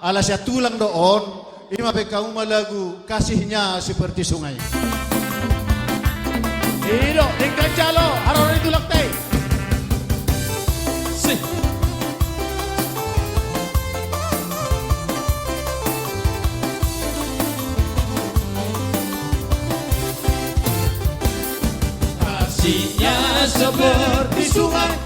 Ala siya tulang doon, ini mapekaw malagu, kasihnya seperti sungai. Hiro, tinggal calo, harus ditulak teh. Sih. Kasihnya seperti sungai